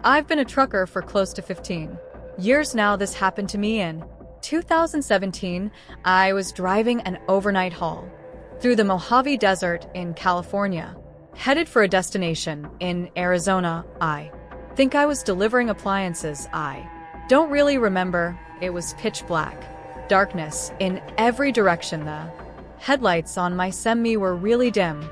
I've been a trucker for close to 15 years now. This happened to me in 2017. I was driving an overnight haul through the Mojave Desert in California, headed for a destination in Arizona. I think I was delivering appliances. I don't really remember. It was pitch black, darkness in every direction. The headlights on my semi were really dim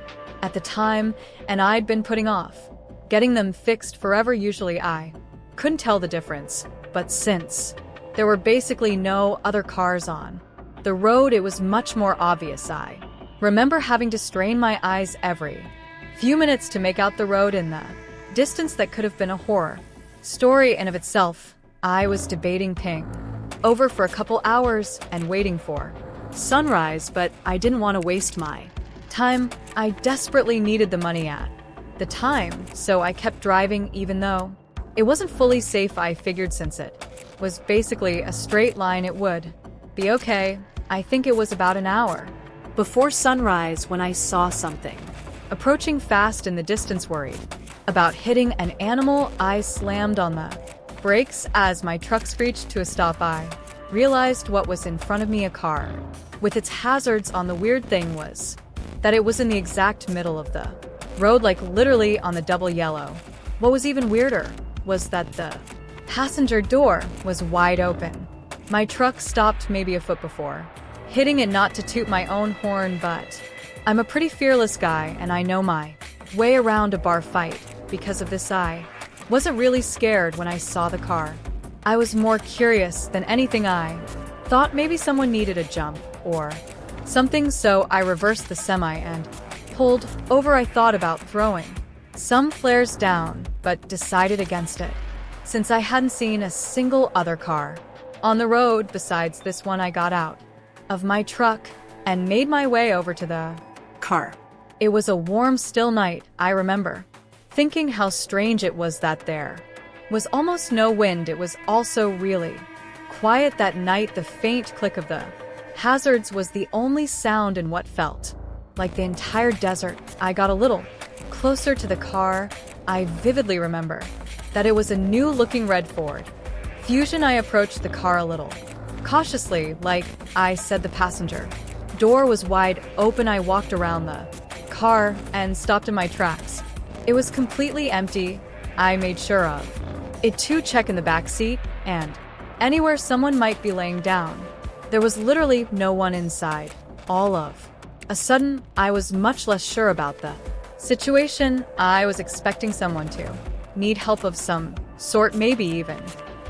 at the time, and I'd been putting off getting them fixed forever. Usually I couldn't tell the difference, but since there were basically no other cars on the road, it was much more obvious. I remember having to strain my eyes every few minutes to make out the road in the distance. That could have been a horror story in of itself. I was debating ping over for a couple hours and waiting for sunrise, but I didn't want to waste my time. I desperately needed the money at the time, so I kept driving even though it wasn't fully safe. I figured since it was basically a straight line, it would be okay. I think it was about an hour before sunrise when I saw something approaching fast in the distance. Worried about hitting an animal, I slammed on the brakes as my truck screeched to a stop. I realized what was in front of me, a car with its hazards on. The weird thing was that it was in the exact middle of the road, like literally on the double yellow. What was even weirder was that the passenger door was wide open. My truck stopped maybe a foot before hitting it. Not to toot my own horn, but I'm a pretty fearless guy and I know my way around a bar fight. Because of this, I wasn't really scared when I saw the car. I was more curious than anything. I thought maybe someone needed a jump or something, so I reversed the semi and pulled over. I thought about throwing some flares down, but decided against it, since I hadn't seen a single other car on the road besides this one. I got out of my truck and made my way over to the car. It was a warm, still night. I remember thinking how strange it was that there was almost no wind. It was also really quiet that night. The faint click of the hazards was the only sound in what felt like the entire desert. I got a little closer to the car. I vividly remember that it was a new-looking red Ford Fusion. I approached the car a little cautiously. Like I said, the passenger door was wide open. I walked around the car and stopped in my tracks. It was completely empty. I made sure of it to check in the back seat and anywhere someone might be laying down. There was literally no one inside. All of a sudden, I was much less sure about the situation. I was expecting someone to need help of some sort, maybe even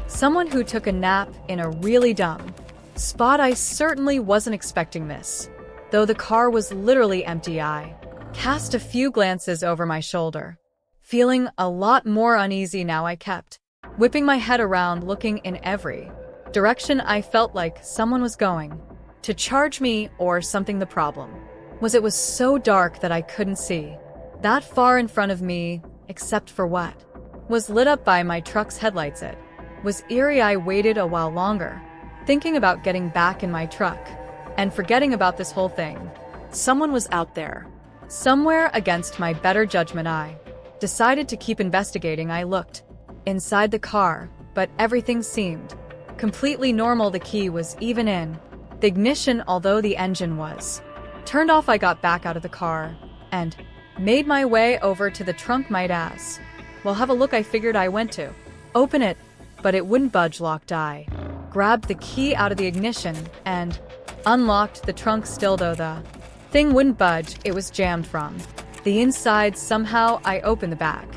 someone who took a nap in a really dumb spot. I certainly wasn't expecting this, though the car was literally empty. I cast a few glances over my shoulder, feeling a lot more uneasy now. I kept whipping my head around, looking in every direction. I felt like someone was going to charge me or something. The problem was it was so dark that I couldn't see that far in front of me, except for what was lit up by my truck's headlights. It was eerie. I waited a while longer, thinking about getting back in my truck and forgetting about this whole thing. Someone was out there somewhere. Against my better judgment, I decided to keep investigating. I looked inside the car, but everything seemed completely normal. The key was even in the ignition, although the engine was turned off. I got back out of the car and made my way over to the trunk. Might as well have a look. I figured. I went to open it, but it wouldn't budge. Locked. I grabbed the key out of the ignition and unlocked the trunk. Still, though, the thing wouldn't budge. It was jammed from the inside. Somehow I opened the back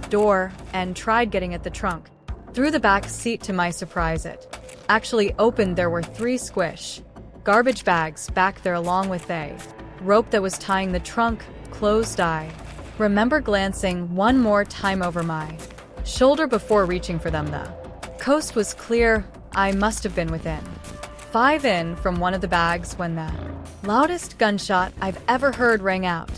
door and tried getting at the trunk through the back seat. To my surprise, it actually opened. There were 3 squish garbage bags back there, along with a rope that was tying the trunk closed. I remember glancing one more time over my shoulder before reaching for them. The coast was clear. I must have been within 5 in from one of the bags when the loudest gunshot I've ever heard rang out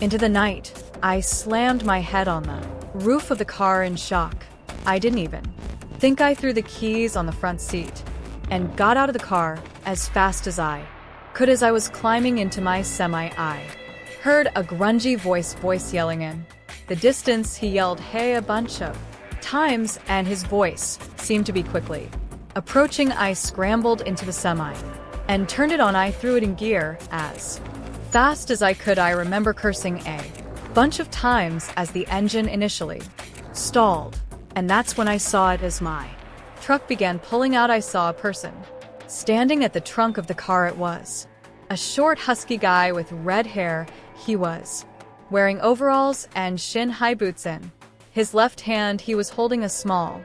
into the night. I slammed my head on the roof of the car in shock. I didn't even think. I threw the keys on the front seat and got out of the car as fast as I could. As I was climbing into my semi, I heard a grungy voice yelling in the distance. He yelled, "Hey!" a bunch of times, and his voice seemed to be quickly approaching. I scrambled into the semi and turned it on. I threw it in gear as fast as I could. I remember cursing a bunch of times as the engine initially stalled, and that's when I saw it as my truck began pulling out. I saw a person standing at the trunk of the car. It was a short, husky guy with red hair. He was wearing overalls and shin-high boots. In his left hand, he was holding a small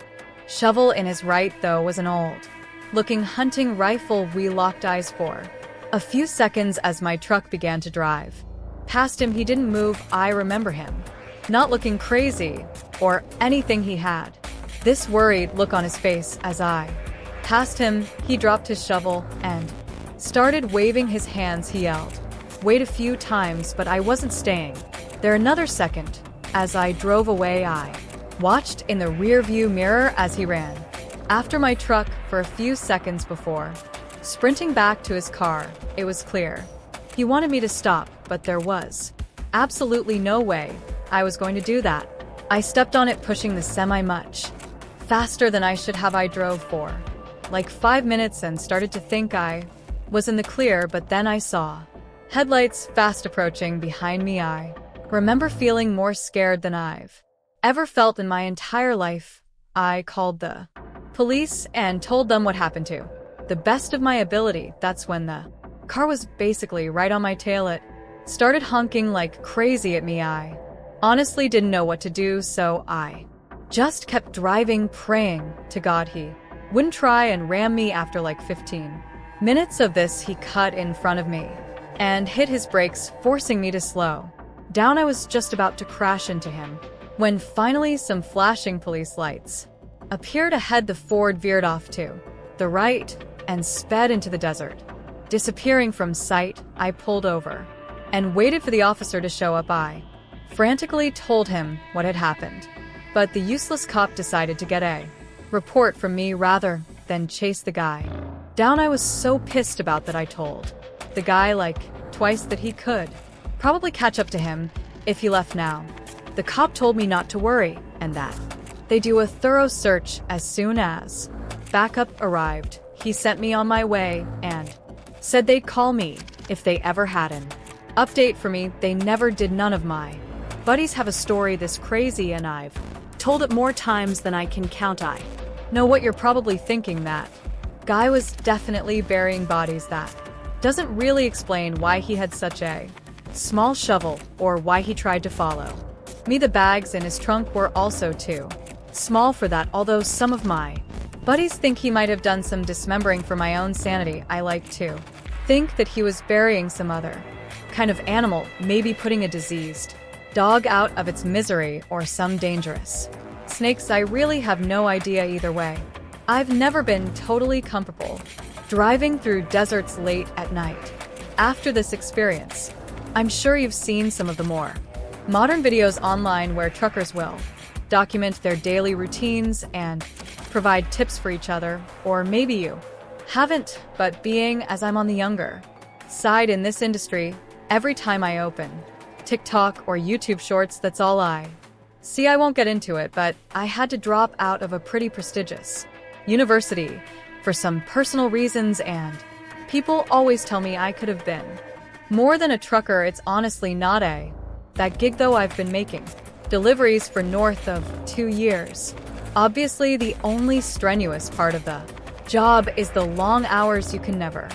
shovel. In his right, though, was an old-looking hunting rifle. We locked eyes for a few seconds as my truck began to drive past him. He didn't move. I remember him not looking crazy or anything. He had this worried look on his face as I passed him. He dropped his shovel and started waving his hands. He yelled, "Wait," a few times, but I wasn't staying there another second. As I drove away, I watched in the rearview mirror as he ran after my truck for a few seconds before sprinting back to his car. It was clear he wanted me to stop, but there was absolutely no way I was going to do that. I stepped on it, pushing the semi much faster than I should have. I drove for like 5 minutes and started to think I was in the clear, but then I saw headlights fast approaching behind me. I remember feeling more scared than I've ever felt in my entire life. I called the police and told them what happened to the best of my ability. That's when the car was basically right on my tail. It started honking like crazy at me. I honestly didn't know what to do, so I just kept driving, praying to God he wouldn't try and ram me. After like 15 minutes of this, he cut in front of me and hit his brakes, forcing me to slow down. I was just about to crash into him when finally some flashing police lights appeared ahead. The Ford veered off to the right and sped into the desert, disappearing from sight. I pulled over and waited for the officer to show up. I frantically told him what had happened, but the useless cop decided to get a report from me rather than chase the guy down. I was so pissed about that. I told the guy like twice that he could probably catch up to him if he left now. The cop told me not to worry and that they do a thorough search as soon as backup arrived. He sent me on my way and said they'd call me if they ever had an update for me. They never did. None of my buddies have a story this crazy, and I've told it more times than I can count. I know what you're probably thinking. That guy was definitely burying bodies. That doesn't really explain why he had such a small shovel or why he tried to follow me. The bags in his trunk were also too small for that, although some of my buddies think he might have done some dismembering. For my own sanity, I like to think that he was burying some other kind of animal, maybe putting a diseased dog out of its misery or some dangerous snakes. I really have no idea. Either way, I've never been totally comfortable driving through deserts late at night after this experience. I'm sure you've seen some of the more modern videos online where truckers will document their daily routines and provide tips for each other, or maybe you haven't, but being as I'm on the younger side in this industry, every time I open TikTok or YouTube Shorts, that's all I see. I won't get into it, but I had to drop out of a pretty prestigious university for some personal reasons, and people always tell me I could have been more than a trucker. It's honestly not that gig, though. I've been making deliveries for north of 2 years. Obviously, the only strenuous part of the job is the long hours. You can never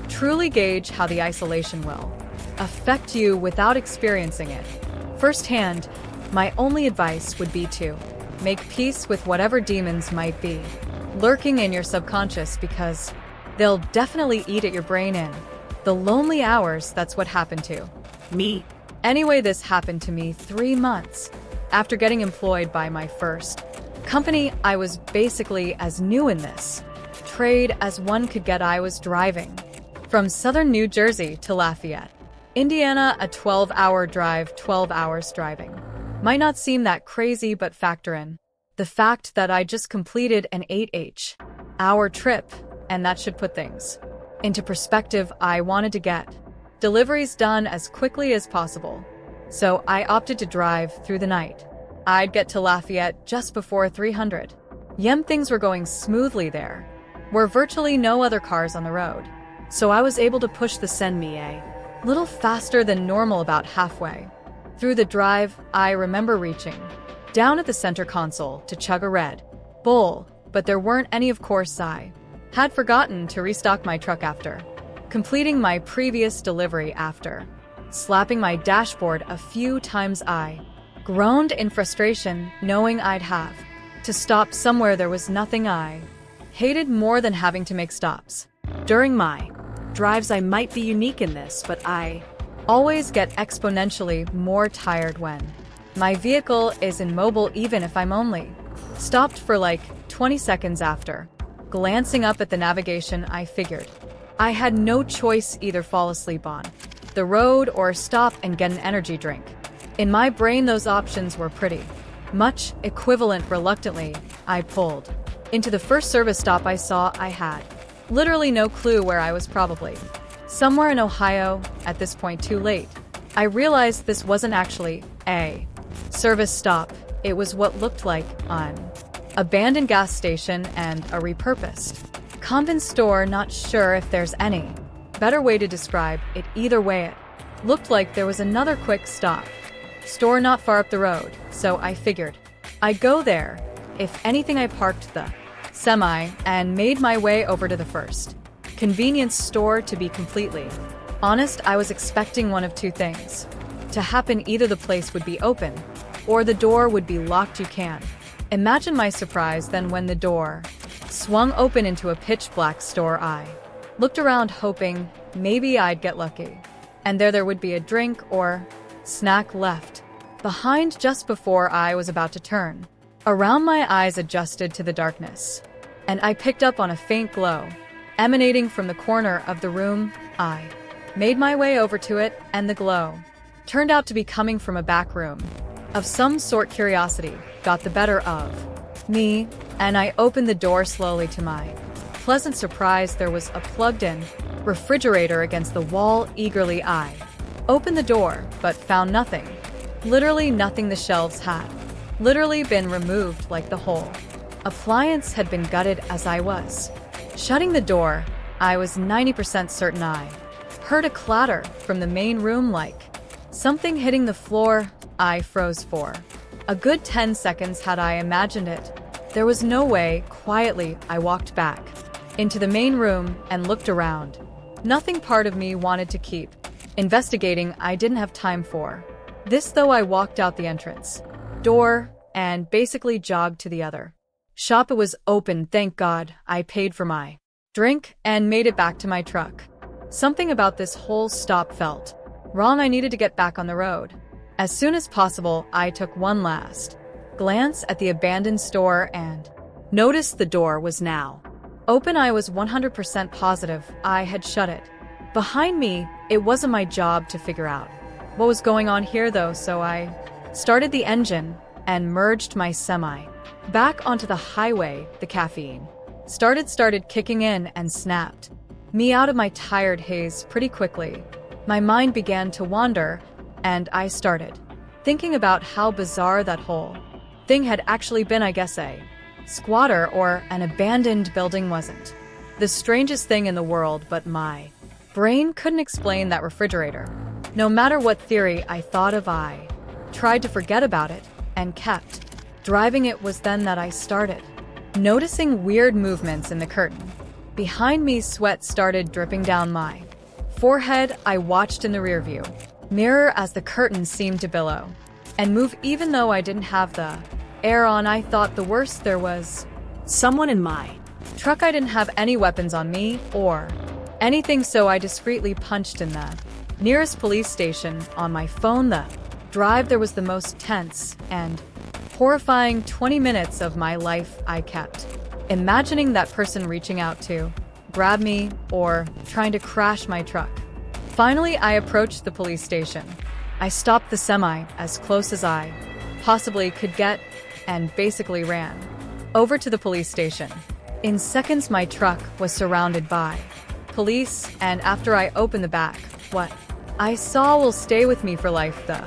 truly gauge how the isolation will affect you without experiencing it firsthand. My only advice would be to make peace with whatever demons might be lurking in your subconscious, because they'll definitely eat at your brain in the lonely hours. That's what happened to me. Anyway, this happened to me 3 months after getting employed by my first company. I was basically as new in this trade as one could get. I was driving from southern New Jersey to Lafayette, Indiana, a 12-hour drive. 12 hours driving might not seem that crazy, but factor in the fact that I just completed an 8-hour trip, and that should put things into perspective. I wanted to get deliveries done as quickly as possible, so I opted to drive through the night I'd get to Lafayette just before 300. Things were going smoothly there. Were virtually no other cars on the road. So I was able to push the send me a little faster than normal about halfway. Through the drive, I remember reaching down at the center console to chug a Red Bull, but there weren't any. Of course, I had forgotten to restock my truck after completing my previous delivery. After slapping my dashboard a few times, I groaned in frustration, knowing I'd have to stop somewhere. There was nothing I hated more than having to make stops during my drives. I might be unique in this, but I always get exponentially more tired when my vehicle is immobile, even if I'm only stopped for like 20 seconds. After glancing up at the navigation, I figured I had no choice, either fall asleep on the road or stop and get an energy drink. In my brain, those options were pretty much equivalent. Reluctantly, I pulled into the first service stop I saw. I had literally no clue where I was, probably somewhere in Ohio. At this point, too late, I realized this wasn't actually a service stop. It was what looked like an abandoned gas station and a repurposed convenience store. Not sure if there's any better way to describe it. Either way, it looked like there was another quick stop store not far up the road, so I figured I'd go there. If anything, I parked the semi and made my way over to the first convenience store. To be completely honest, I was expecting one of two things to happen. Either the place would be open or the door would be locked. You can imagine my surprise then when the door swung open into a pitch-black store. I looked around, hoping maybe I'd get lucky, and there would be a drink or snack left behind. Just before I was about to turn around, my eyes adjusted to the darkness, and I picked up on a faint glow emanating from the corner of the room. I made my way over to it, and the glow turned out to be coming from a back room of some sort. Curiosity got the better of me, and I opened the door slowly. To my pleasant surprise, there was a plugged-in refrigerator against the wall. Eagerly, I opened the door, but found nothing. Literally nothing. The shelves had literally been removed, like the whole appliance had been gutted. As I was shutting the door, I was 90% certain I heard a clatter from the main room, like something hitting the floor. I froze for a good 10 seconds. Had I imagined it? There was no way. Quietly, I walked back into the main room and looked around. Nothing. Part of me wanted to keep investigating. I didn't have time for this, though. I walked out the entrance door and basically jogged to the other shop. It was open, thank God. I paid for my drink and made it back to my truck. Something about this whole stop felt wrong. I needed to get back on the road as soon as possible. I took one last glance at the abandoned store and noticed the door was now open. I was 100% positive I had shut it behind me. It wasn't my job to figure out what was going on here, though, so I started the engine and merged my semi back onto the highway. The caffeine started kicking in and snapped me out of my tired haze pretty quickly. My mind began to wander, and I started thinking about how bizarre that whole thing had actually been. I guess a squatter or an abandoned building wasn't the strangest thing in the world, but my brain couldn't explain that refrigerator. No matter what theory I thought of, I tried to forget about it and kept driving. It was then that I started noticing weird movements in the curtain behind me. Sweat started dripping down my forehead. I watched in the rearview mirror as the curtain seemed to billow and move, even though I didn't have the air on. I thought the worst. There was someone in my truck. I didn't have any weapons on me or anything, so I discreetly punched in the nearest police station on my phone. The drive there was the most tense and horrifying 20 minutes of my life. I kept imagining that person reaching out to grab me or trying to crash my truck. Finally, I approached the police station. I stopped the semi as close as I possibly could get and basically ran over to the police station. In seconds, my truck was surrounded by police, and after I opened the back, what I saw will stay with me for life. The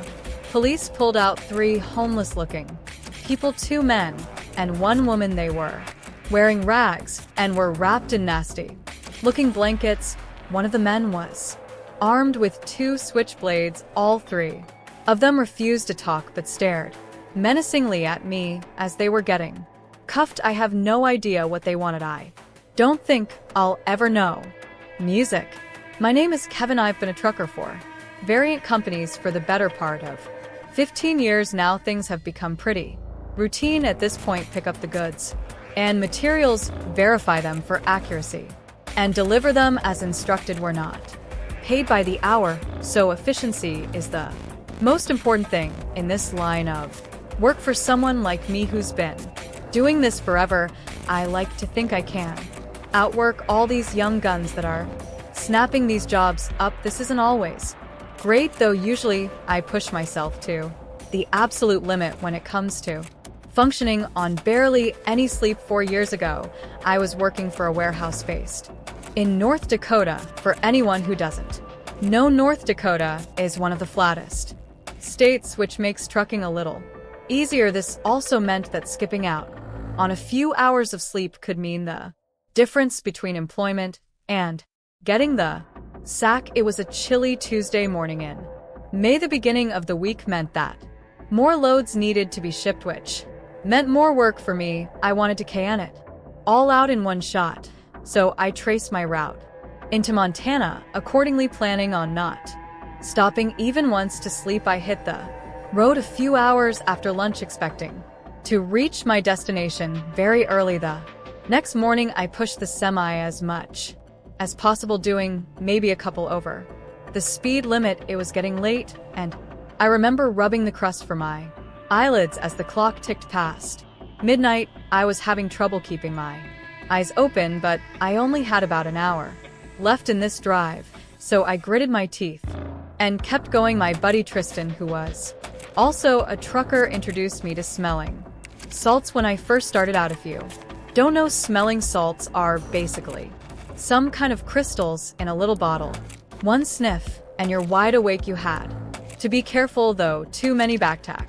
police pulled out 3 homeless-looking people, two men and one woman they were, wearing rags and were wrapped in nasty looking blankets. One of the men was armed with two switchblades. All three of them refused to talk but stared menacingly at me as they were getting cuffed. I have no idea what they wanted. I don't think I'll ever know. Music. My name is Kevin. I've been a trucker for variant companies for the better part of 15 years now. Things have become pretty routine at this point. Pick up the goods and materials, verify them for accuracy, and deliver them as instructed. We're not paid by the hour, so efficiency is the most important thing in this line of work. For someone like me who's been doing this forever, I like to think I can outwork all these young guns that are snapping these jobs up. This isn't always great, though. Usually I push myself to the absolute limit when it comes to functioning on barely any sleep. 4 years ago, I was working for a warehouse based in North Dakota. For anyone who doesn't know, North Dakota is one of the flattest states, which makes trucking a little easier. This also meant that skipping out on a few hours of sleep could mean the difference between employment and getting the sack. It was a chilly Tuesday morning in May. The beginning of the week meant that more loads needed to be shipped, which meant more work for me. I wanted to can it all out in one shot, so I traced my route into Montana, accordingly planning on not stopping even once to sleep. I hit the road a few hours after lunch, expecting to reach my destination very early. The next morning, I pushed the semi as much as possible, doing maybe a couple over the speed limit. It was getting late, and I remember rubbing the crust from my eyelids as the clock ticked past midnight. I was having trouble keeping my eyes open, but I only had about an hour left in this drive, so I gritted my teeth and kept going. My buddy Tristan, who was also a trucker, introduced me to smelling salts when I first started out. If you don't know, smelling salts are basically some kind of crystals in a little bottle. One sniff and you're wide awake. You had to be careful, though. Too many backtack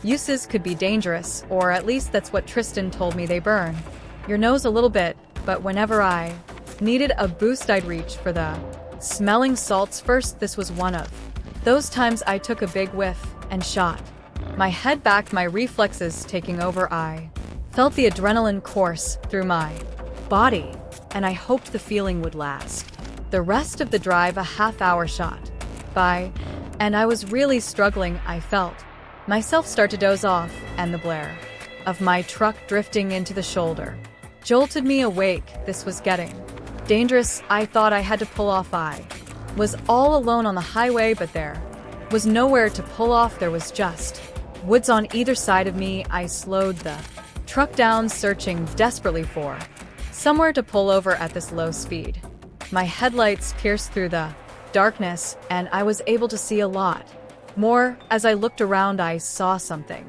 uses could be dangerous, or at least that's what Tristan told me. They burn your nose a little bit, but whenever I needed a boost, I'd reach for the smelling salts first. This was one of those times. I took a big whiff and shot my head back, my reflexes taking over. I felt the adrenaline course through my body, and I hoped the feeling would last the rest of the drive. A half-hour shot by, and I was really struggling. I felt myself start to doze off, and the blare of my truck drifting into the shoulder jolted me awake. This was getting dangerous. I thought I had to pull off. I was all alone on the highway, but there was nowhere to pull off. There was just woods on either side of me. I slowed the truck down, searching desperately for somewhere to pull over at this low speed. My headlights pierced through the darkness, and I was able to see a lot more. As I looked around, I saw something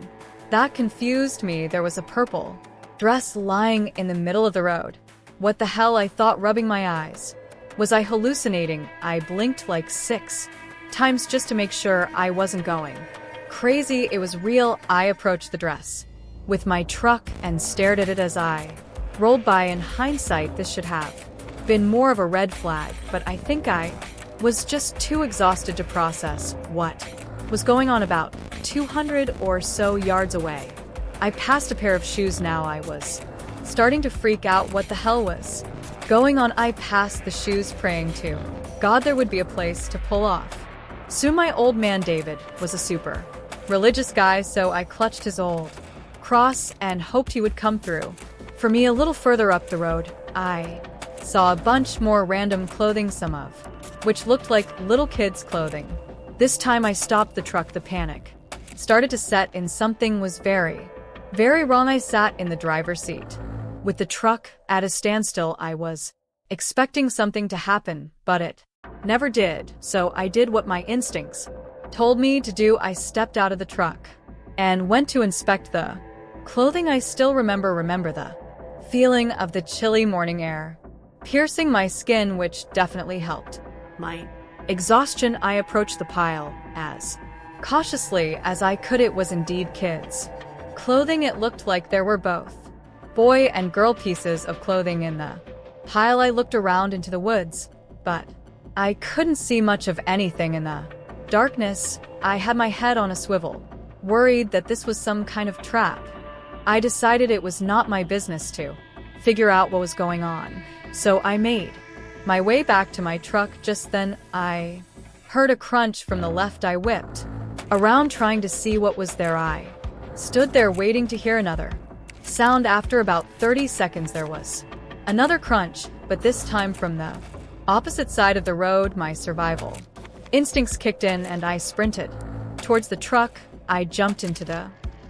that confused me. There was a purple dress lying in the middle of the road. What the hell? I thought, rubbing my eyes. Was I hallucinating? I blinked like 6 times just to make sure I wasn't going crazy. It was real. I approached the dress with my truck and stared at it as I rolled by. In hindsight, this should have been more of a red flag, but I think I was just too exhausted to process what was going on. About 200 or so yards away, I passed a pair of shoes. Now I was starting to freak out. What the hell was going on? I passed the shoes, praying to God there would be a place to pull off. Soon my old man David was a super religious guy, so I clutched his old cross and hoped he would come through for me. A little further up the road, I saw a bunch more random clothing, some of which looked like little kids' clothing. This time I stopped the truck. The panic started to set in. Something was very, very wrong. I sat in the driver's seat with the truck at a standstill. I was expecting something to happen, but it never did, so I did what my instincts told me to do. I stepped out of the truck and went to inspect the clothing. I still remember the feeling of the chilly morning air piercing my skin, which definitely helped my exhaustion. I approached the pile as cautiously as I could. It was indeed kids' Clothing, it looked like there were both boy and girl pieces of clothing in the pile. I looked around into the woods, but I couldn't see much of anything in the darkness. I had my head on a swivel, worried that this was some kind of trap. I decided it was not my business to figure out what was going on, so I made my way back to my truck. Just then, I heard a crunch from the left. I whipped around trying to see what was there. I stood there waiting to hear another sound. After about 30 seconds, there was another crunch, but this time from the opposite side of the road. My survival instincts kicked in and I sprinted towards the truck. I jumped into the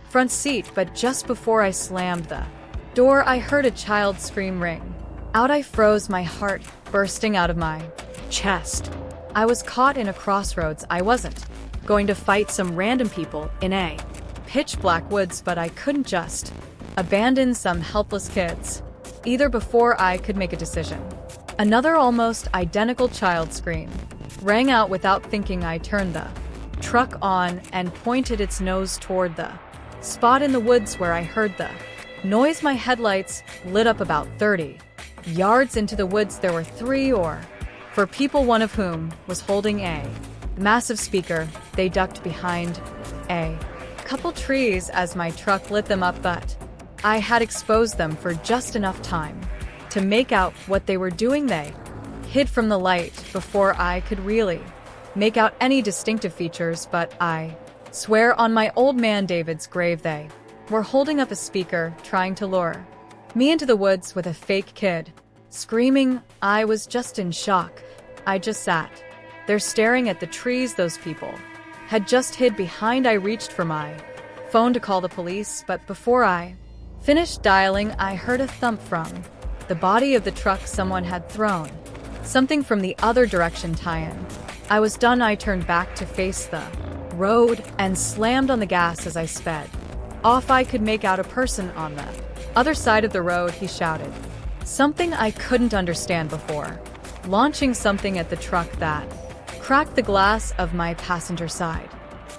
front seat, but just before I slammed the door, I heard a child scream ring out. I froze, my heart bursting out of my chest. I was caught in a crossroads. I wasn't going to fight some random people in a pitch black woods, but I couldn't just abandon some helpless kids either. Before I could make a decision, another almost identical child scream rang out. Without thinking, I turned the truck on and pointed its nose toward the spot in the woods where I heard the noise. My headlights lit up. About 30 yards into the woods, there were 3 or 4 people, one of whom was holding a massive speaker. They ducked behind a couple trees as my truck lit them up, but I had exposed them for just enough time to make out what they were doing. They hid from the light before I could really make out any distinctive features, but I swear on my old man David's grave, they were holding up a speaker, trying to lure me into the woods with a fake kid screaming. I was just in shock. I just sat there staring at the trees those people had just hid behind. I reached for my phone to call the police, but before I finished dialing, I heard a thump from the body of the truck. Someone had thrown something from the other direction. Tie-in. I was done. I turned back to face the road and slammed on the gas as I sped off. I could make out a person on the other side of the road. He shouted something I couldn't understand before launching something at the truck that cracked the glass of my passenger side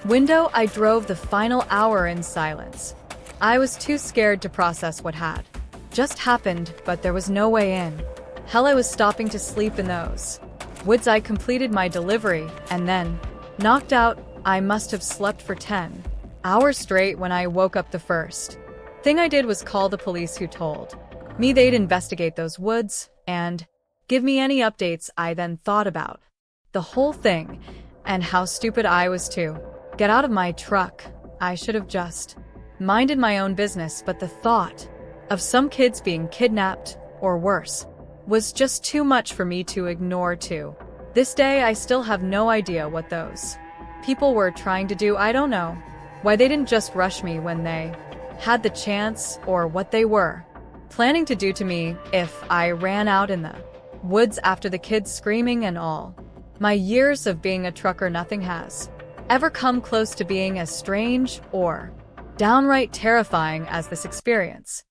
window. I drove the final hour in silence. I was too scared to process what had just happened, but there was no way in hell I was stopping to sleep in those woods. I completed my delivery and then knocked out. I must have slept for 10 hours straight. When I woke up, the first thing I did was call the police, who told me they'd investigate those woods and give me any updates. I then thought about the whole thing and how stupid I was to get out of my truck. I should have just minded my own business, but the thought of some kids being kidnapped, or worse, was just too much for me to ignore. To this day, I still have no idea what those people were trying to do. I don't know why they didn't just rush me when they had the chance, or what they were planning to do to me if I ran out in the woods after the kids screaming and all. My years of being a trucker, nothing has ever come close to being as strange or downright terrifying as this experience.